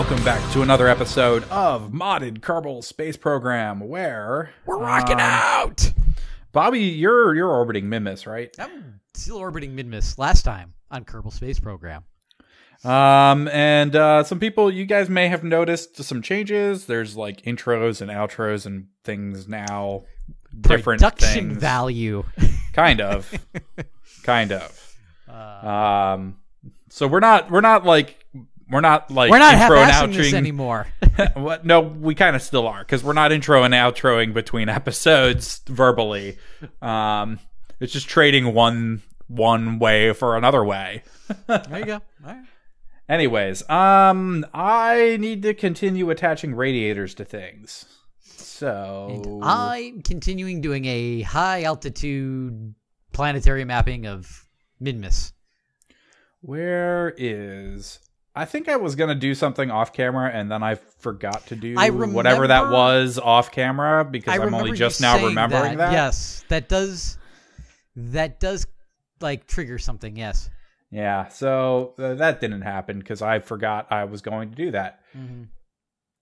welcome back to another episode of Modded Kerbal Space Program, where we're rocking out. Bobby, you're orbiting Mimus, right? I'm still orbiting Mimus. Last time on Kerbal Space Program. And some people, you guys may have noticed some changes. There's like intros and outros and things now. Different production things. Value. Kind of. So we're not intro and half-assing this outroing anymore. No, we kind of still are, because we're not intro and outroing between episodes verbally. It's just trading one way for another way. There you go. All right. Anyways, I need to continue attaching radiators to things. So And I'm continuing doing a high altitude planetary mapping of Minmus. I think I was going to do something off camera, and then I forgot to do whatever that was off camera, because I'm only just now remembering that. Yes, that does like trigger something, yes. Yeah, so that didn't happen because I forgot I was going to do that. Mm-hmm.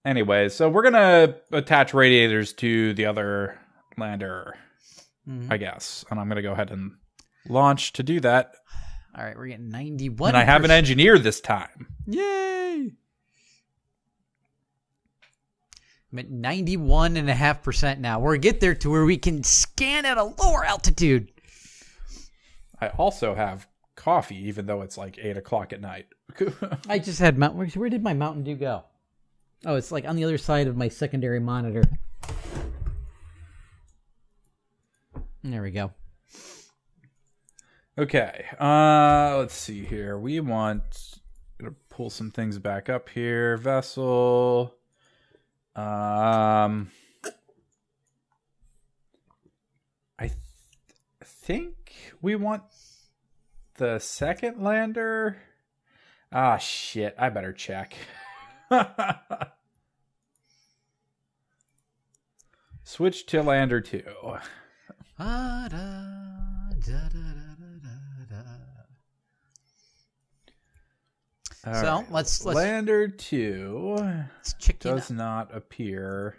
Anyway, so we're going to attach radiators to the other lander, I guess. And I'm going to go ahead and launch to do that. All right, we're getting 91%. And I have an engineer this time. Yay! I'm at 91.5% now. We're get there to where we can scan at a lower altitude. I also have coffee, even though it's like 8 o'clock at night. I just had where did my Mountain Dew go? Oh, it's like on the other side of my secondary monitor. There we go. Okay, let's see here. We want to pull some things back up here. Vessel. I think we want the second lander. Ah, shit. I better check. Switch to lander 2. So let's lander 2 does not appear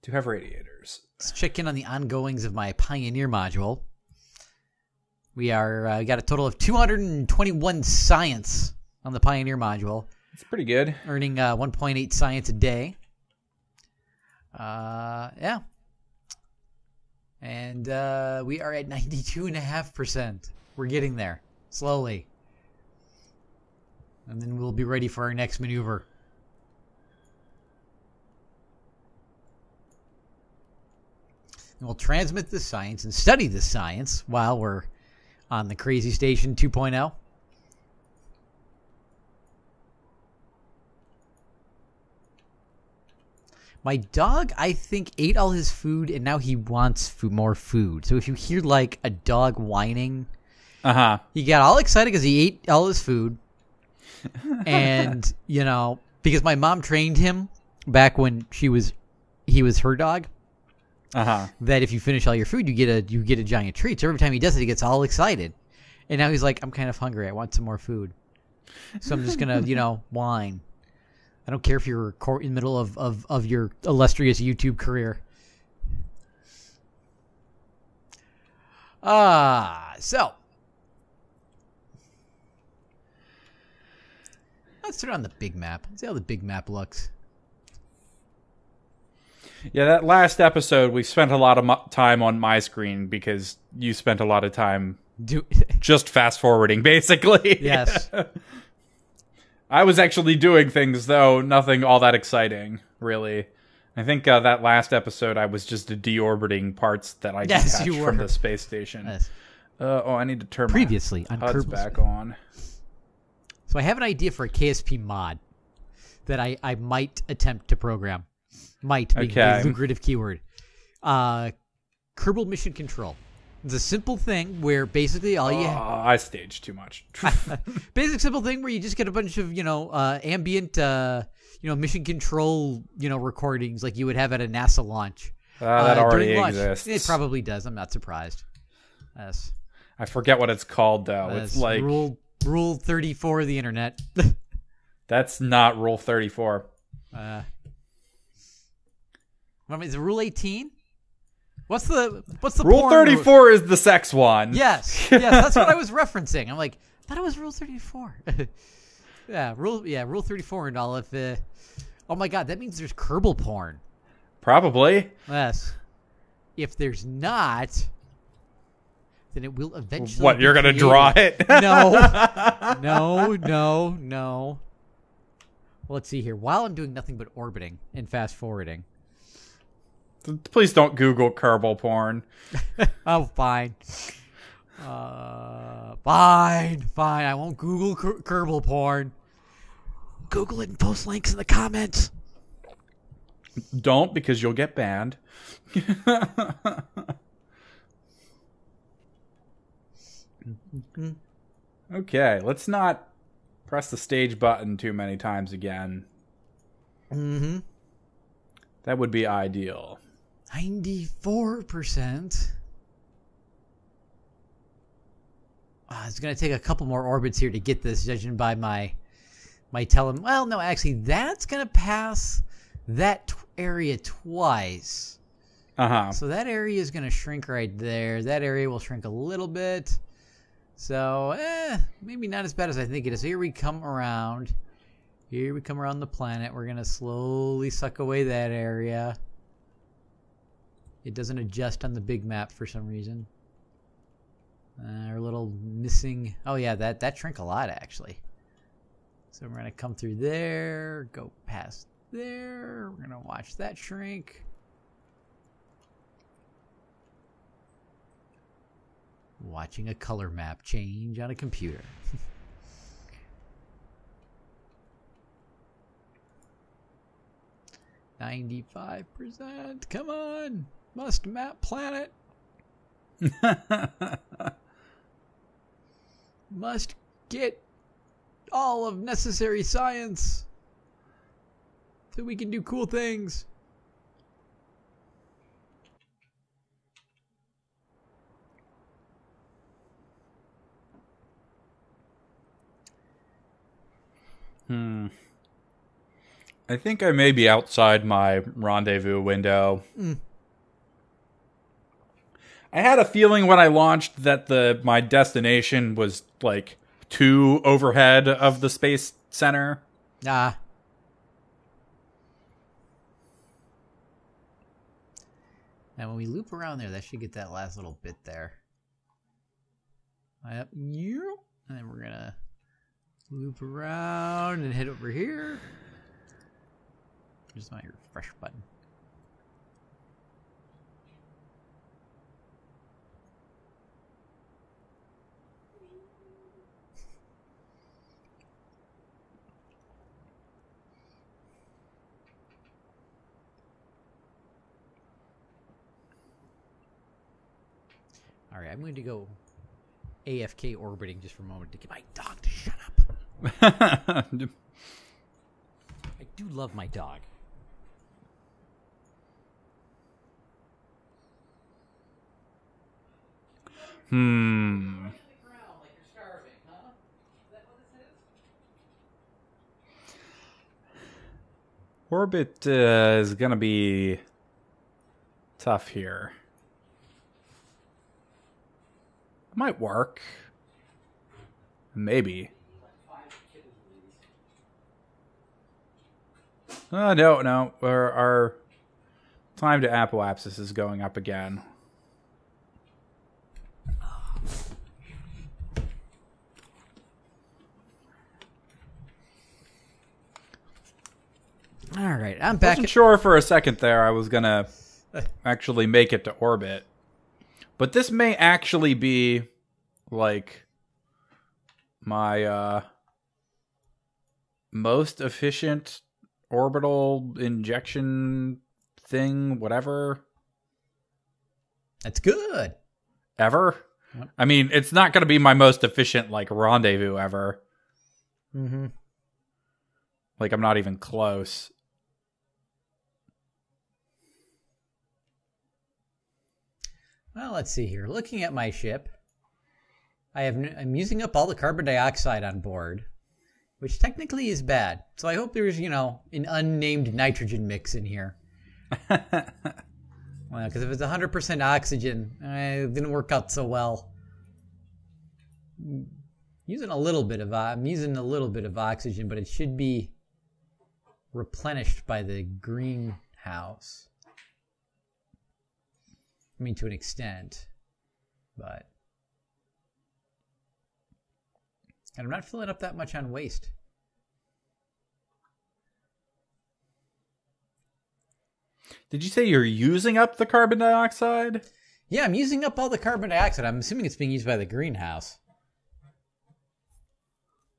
to have radiators. Let's check in on the ongoings of my Pioneer module. We got a total of 221 science on the Pioneer module. It's pretty good. Earning 1.8 science a day. Yeah. And we are at 92.5%. We're getting there. Slowly. And then we'll be ready for our next maneuver. And we'll transmit this science and study this science while we're on the Crazy Station 2.0. My dog, I think, ate all his food, and now he wants more food. So if you hear, like, a dog whining, he got all excited because he ate all his food. And, you know, because my mom trained him back when he was her dog, that if you finish all your food, you get a giant treat. So every time he does it, he gets all excited. And now he's like, I'm kind of hungry. I want some more food. So I'm just going to, whine. I don't care if you're in the middle of your illustrious YouTube career. So let's turn on the big map. Let's see how the big map looks. Yeah, that last episode, we spent a lot of time on my screen because you spent a lot of time just fast forwarding, basically. Yes. I was actually doing things, though, nothing all that exciting, really. I think that last episode, I was just deorbiting parts that I detached from the space station. Yes. I need to turn previously my on HUDs back on. So I have an idea for a KSP mod that I might attempt to program. Might being a lucrative keyword. Kerbal Mission Control. It's a simple thing where basically all you I staged too much. Basic simple thing where you just get a bunch of, ambient, mission control, recordings like you would have at a NASA launch. That already exists. It probably does. I'm not surprised. Yes. I forget what it's called, though. It's like Rule 34 of the internet. That's not Rule 34. Is it Rule 18? What's the Rule 34 is the sex one. Yes, that's what I was referencing. I'm like, I thought it was Rule 34. Rule 34 and all. Oh my God, that means there's Kerbal porn. Probably. Yes. If there's not, then it will eventually. What, you're gonna draw it? No. Well, let's see here. While I'm doing nothing but orbiting and fast forwarding. Please don't Google Kerbal porn. Oh, fine. Fine. I won't Google Kerbal porn. Google it and post links in the comments. Don't, because you'll get banned. Okay, let's not press the stage button too many times again. Mm-hmm. That would be ideal. 94%. It's going to take a couple more orbits here to get this, judging by my telling. Well, no, actually, that's going to pass that area twice. So that area is going to shrink right there. That area will shrink a little bit. So, maybe not as bad as I think it is. So here we come around. Here we come around the planet. We're going to slowly suck away that area. It doesn't adjust on the big map for some reason. Our little missing... Oh, yeah, that shrank a lot, actually. So we're going to come through there, go past there. We're going to watch that shrink. Watching a color map change on a computer. 95%. Come on. Must map planet. Must get all of necessary science so we can do cool things. I think I may be outside my rendezvous window. I had a feeling when I launched that my destination was like too overhead of the space center. Now when we loop around there, that should get that last little bit there. Yep. And then we're gonna loop around and head over here. Here's my refresh button. All right, I'm going to go AFK orbiting just for a moment to get my dog to shut up. I do love my dog. Orbit is going to be tough here. It might work. Maybe. No. Our time to apoapsis is going up again. All right, I'm back. I wasn't sure for a second there I was going to actually make it to orbit. But this may actually be, like, my most efficient orbital injection thing, whatever. That's good. Ever? Yep. I mean, it's not going to be my most efficient, like, rendezvous ever. Mm-hmm. Like, I'm not even close. Well, let's see here. Looking at my ship, I'm using up all the carbon dioxide on board, which technically is bad. So I hope there's, an unnamed nitrogen mix in here. Well, because if it's 100% oxygen, it didn't work out so well. I'm using a little bit of oxygen, but it should be replenished by the greenhouse. I mean, to an extent, but and I'm not filling up that much on waste. Did you say you're using up the carbon dioxide? Yeah, I'm using up all the carbon dioxide. I'm assuming it's being used by the greenhouse.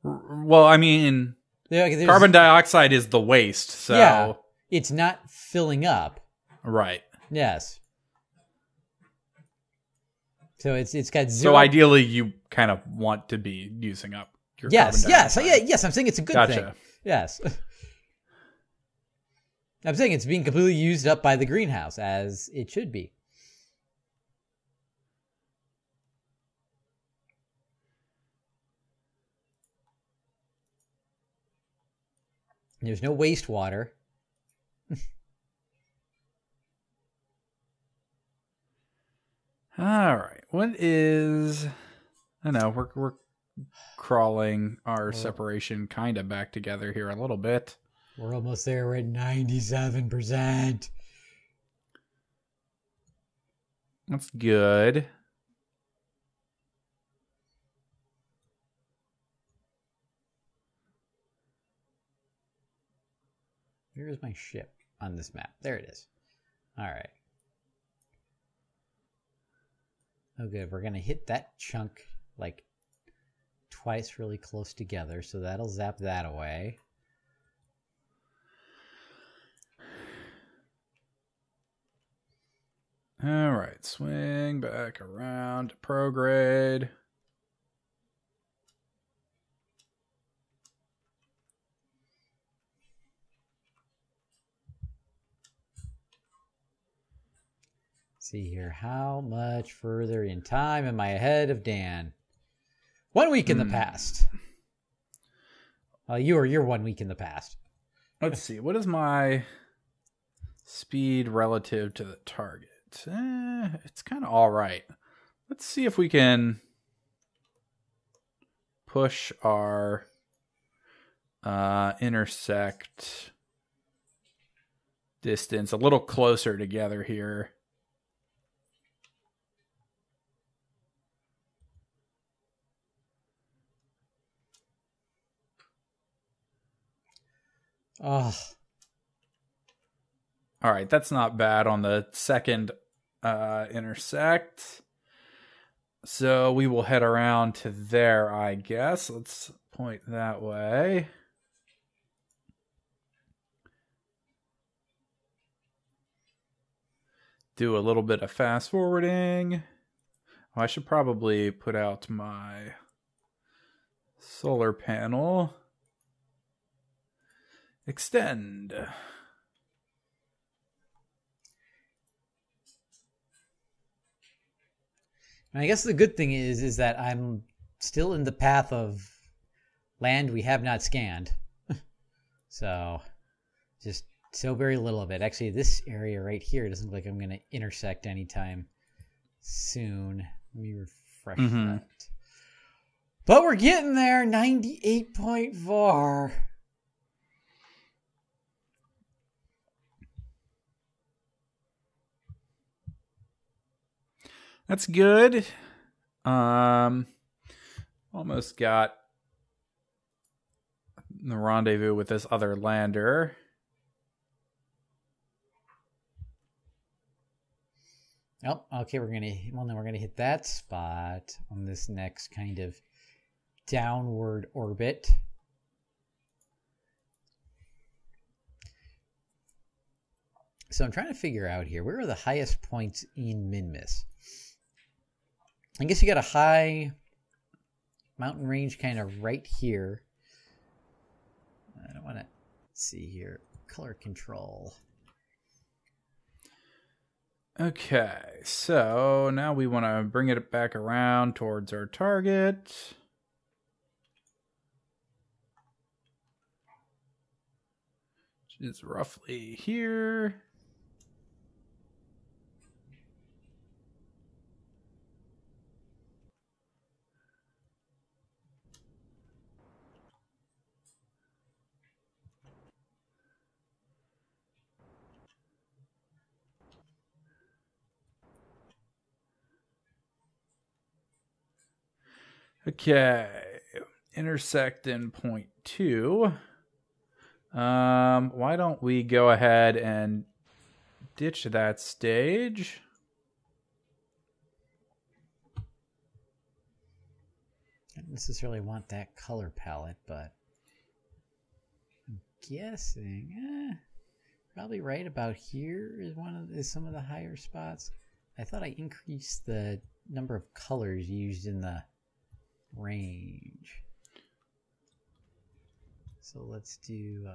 Well, I mean, carbon dioxide is the waste, so... Yeah, it's not filling up. Right. Yes. So it's got zero... So ideally, you kind of want to be using up your carbon dioxide. Yes, I'm saying it's a good thing. Yes. I'm saying it's being completely used up by the greenhouse, as it should be. There's no wastewater. All right. What is... I know, we're crawling our separation kind of back together here a little bit. We're almost there. We're at 97%. That's good. Here's my ship on this map. There it is. All right. Oh, good. We're going to hit that chunk like twice really close together, so that'll zap that away. All right. Swing back around to prograde. See here, how much further in time am I ahead of Dan? 1 week in the past. You're 1 week in the past. Let's see. What is my speed relative to the target? It's kind of all right. Let's see if we can push our intersect distance a little closer together here. Oh. All right, that's not bad on the second intersect. So we will head around to there, I guess. Let's point that way. Do a little bit of fast forwarding. Oh, I should probably put out my solar panel. Extend. I guess the good thing is that I'm still in the path of land we have not scanned. So, just so very little of it. Actually, this area right here doesn't look like I'm going to intersect anytime soon. Let me refresh that. But we're getting there. 98.4. That's good. Almost got the rendezvous with this other lander. Oh, okay. We're gonna hit that spot on this next kind of downward orbit. So I'm trying to figure out here, where are the highest points in Minmus? I guess you got a high mountain range kind of right here. I don't want to see here. Color control. Okay, so now we want to bring it back around towards our target. is roughly here. Okay, intersect in 0.2. Why don't we go ahead and ditch that stage? I don't necessarily want that color palette, but I'm guessing probably right about here is some of the higher spots. I thought I increased the number of colors used in the range. So let's do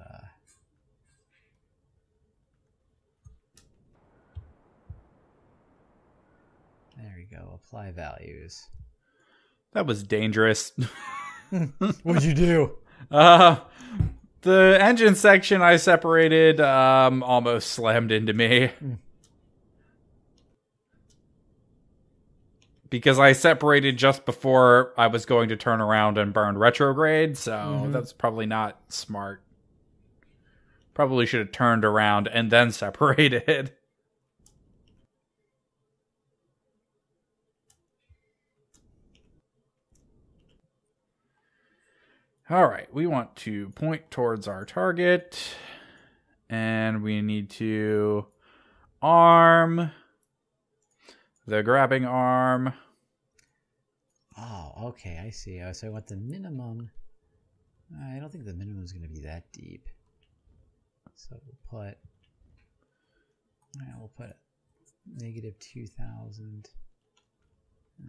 there we go, apply values. That was dangerous. What'd you do? The engine section I separated almost slammed into me. Because I separated just before I was going to turn around and burn retrograde, so that's probably not smart. Probably should have turned around and then separated. All right, we want to point towards our target, and we need to arm the grabbing arm. Oh, okay, I see. So I want the minimum. I don't think the minimum is going to be that deep. So we'll put negative 2,000. And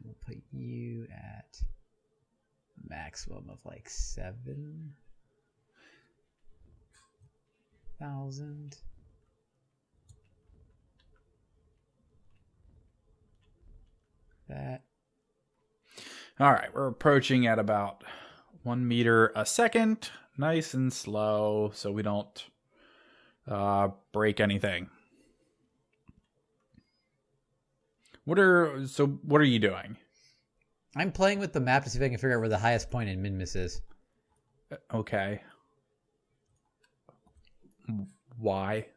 we'll put you at a maximum of like 7,000. That. All right, we're approaching at about 1 meter a second, nice and slow, so we don't break anything. What are you doing? I'm playing with the map to see if I can figure out where the highest point in Minmus is. Okay. Why?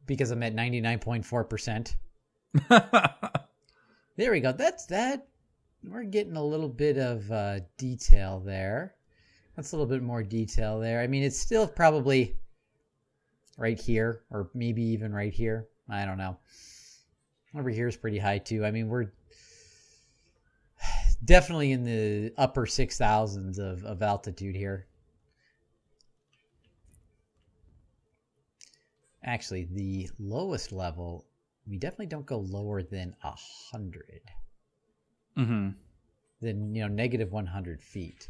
Because I'm at 99.4%. There we go. That's that. We're getting a little bit of detail there. That's a little bit more detail there. I mean, it's still probably right here, or maybe even right here. I don't know. Over here is pretty high too. I mean, we're definitely in the upper 6,000s of altitude here. Actually, the lowest level, we definitely don't go lower than 100. Then, negative 100 feet.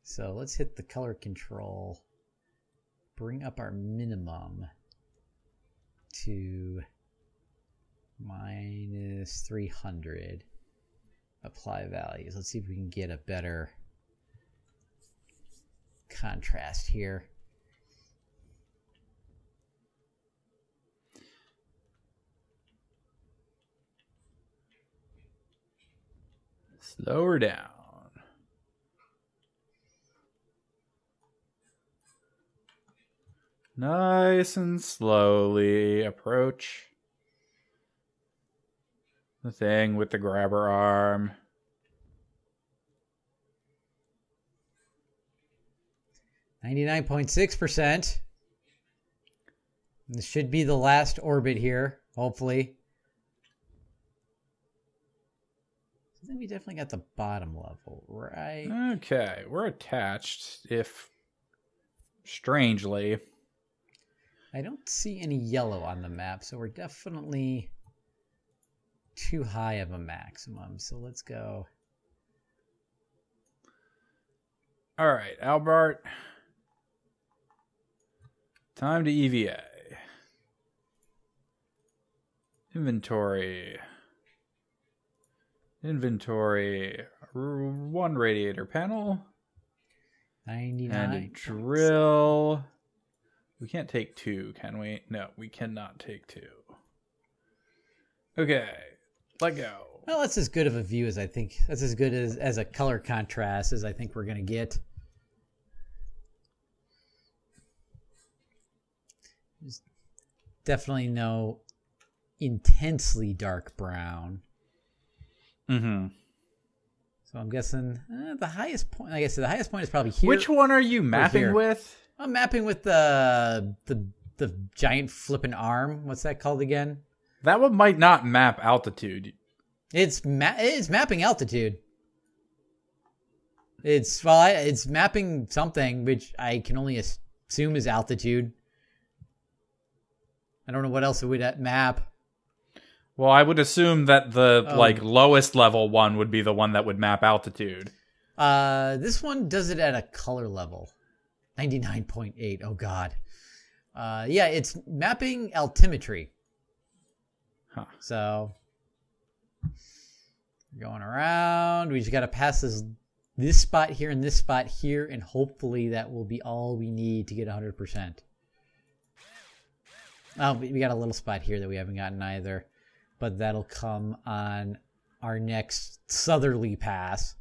So let's hit the color control. Bring up our minimum to minus 300. Apply values. Let's see if we can get a better contrast here. Slow her down. Nice and slowly approach the thing with the grabber arm. %. This should be the last orbit here, hopefully. Then we definitely got the bottom level, right? Okay, we're attached, if strangely. I don't see any yellow on the map, so we're definitely too high of a maximum. So let's go. All right, Albert. Time to EVA. Inventory. 1 radiator panel. 99. And a drill. We can't take 2, can we? No, we cannot take 2. Okay, let go. Well, that's as good of a view as I think. That's as good as a color contrast as I think we're going to get. There's definitely no intensely dark brown. Mm-hmm. So I'm guessing the highest point. Like I said, the highest point is probably here. Which one are you mapping with? I'm mapping with the giant flipping arm. What's that called again? That one might not map altitude. It's mapping altitude. It's mapping something which I can only assume is altitude. I don't know what else it would map. Well, I would assume that the lowest level one would be the one that would map altitude. This one does it at a color level. 99.8. Oh god. Yeah, it's mapping altimetry. Huh. So going around, we just got to pass this spot here and this spot here, and hopefully that will be all we need to get 100%. Oh, we got a little spot here that we haven't gotten either, but that'll come on our next southerly pass.